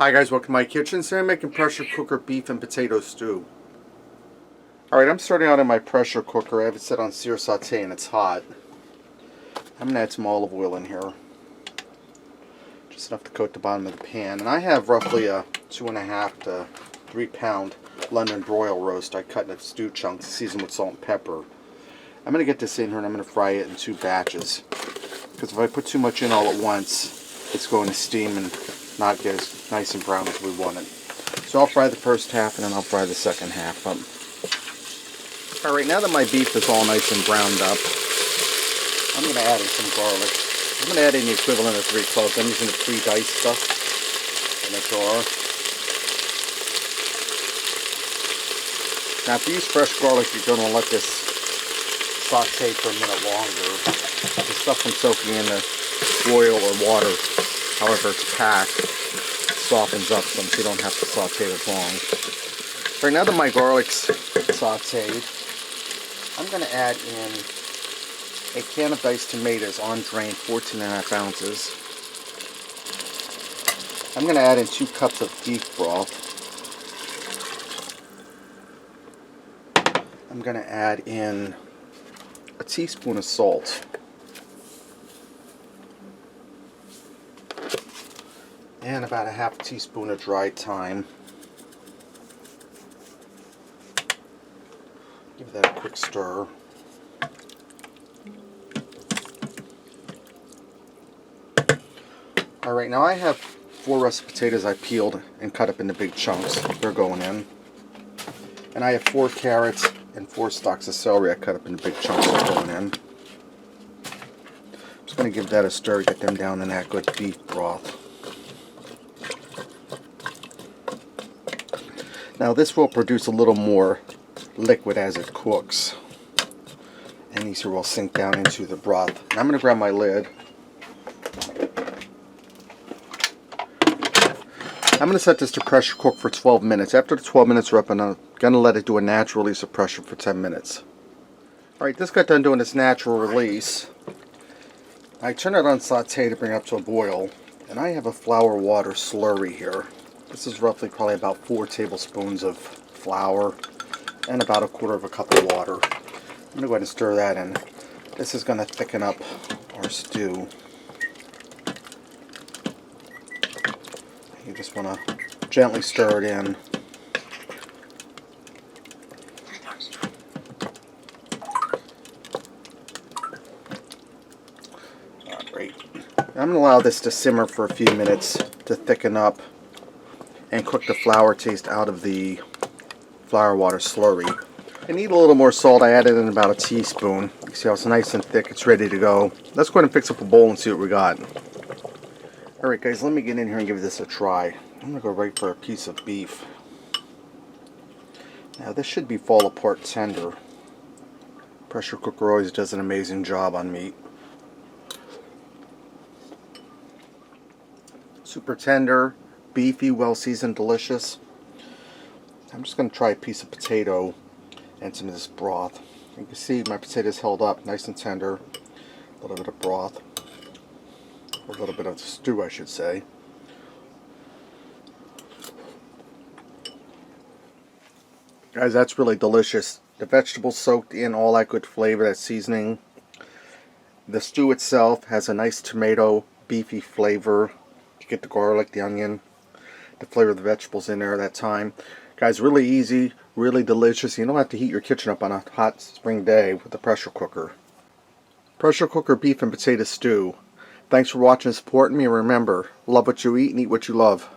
Hi guys, welcome to my kitchen. Today I'm making pressure cooker beef and potato stew. Alright, I'm starting out in my pressure cooker. I have it set on sear saute and it's hot. I'm going to add some olive oil in here. Just enough to coat the bottom of the pan. And I have roughly a 2.5 to 3 pound London broil roast I cut into stew chunks, seasoned with salt and pepper. I'm going to get this in here and I'm going to fry it in 2 batches. Because if I put too much in all at once, it's going to steam and not get as nice and brown as we want it. So I'll fry the first half and then I'll fry the second half up. Alright, now that my beef is all nice and browned up, I'm going to add in some garlic. I'm going to add in the equivalent of 3 cloves. I'm using the pre-diced stuff in a jar. Now if you use fresh garlic, you're going to let this saute for a minute longer. The stuff from soaking in the oil or water, however it's packed, softens up some so you don't have to saute as long. Right now that my garlic's sauteed, I'm going to add in a can of diced tomatoes on drain, 14.5 ounces. I'm going to add in 2 cups of beef broth. I'm going to add in a teaspoon of salt. And about a half teaspoon of dried thyme. Give that a quick stir. Alright, now I have 4 russet potatoes I peeled and cut up into big chunks. They're going in. And I have 4 carrots and 4 stalks of celery I cut up into big chunks. They're going in. I'm just going to give that a stir, get them down in that good beef broth. Now this will produce a little more liquid as it cooks. And these will sink down into the broth. And I'm going to grab my lid. I'm going to set this to pressure cook for 12 minutes. After the 12 minutes are up, I'm going to let it do a natural release of pressure for 10 minutes. Alright, this got done doing its natural release. I turn it on saute to bring it up to a boil. And I have a flour water slurry here. This is roughly probably about 4 tablespoons of flour and about 1/4 cup of water. I'm going to go ahead and stir that in. This is going to thicken up our stew. You just want to gently stir it in. Alright. I'm going to allow this to simmer for a few minutes to thicken up and cook the flour taste out of the flour water slurry. I need a little more salt. I added in about a teaspoon. You see how it's nice and thick. It's ready to go. Let's go ahead and fix up a bowl and see what we got. Alright guys, let me get in here and give this a try. I'm going to go right for a piece of beef. Now this should be fall apart tender. Pressure cooker always does an amazing job on meat. Super tender, beefy, well seasoned, delicious. I'm just going to try a piece of potato and some of this broth. You can see my potatoes held up nice and tender. A little bit of broth. A little bit of stew, I should say. Guys, that's really delicious. The vegetables soaked in all that good flavor, that seasoning. The stew itself has a nice tomato, beefy flavor. You get the garlic, the onion, the flavor of the vegetables in there at that time. Guys, really easy, really delicious. You don't have to heat your kitchen up on a hot spring day with a pressure cooker. Pressure cooker beef and potato stew. Thanks for watching and supporting me. Remember, love what you eat and eat what you love.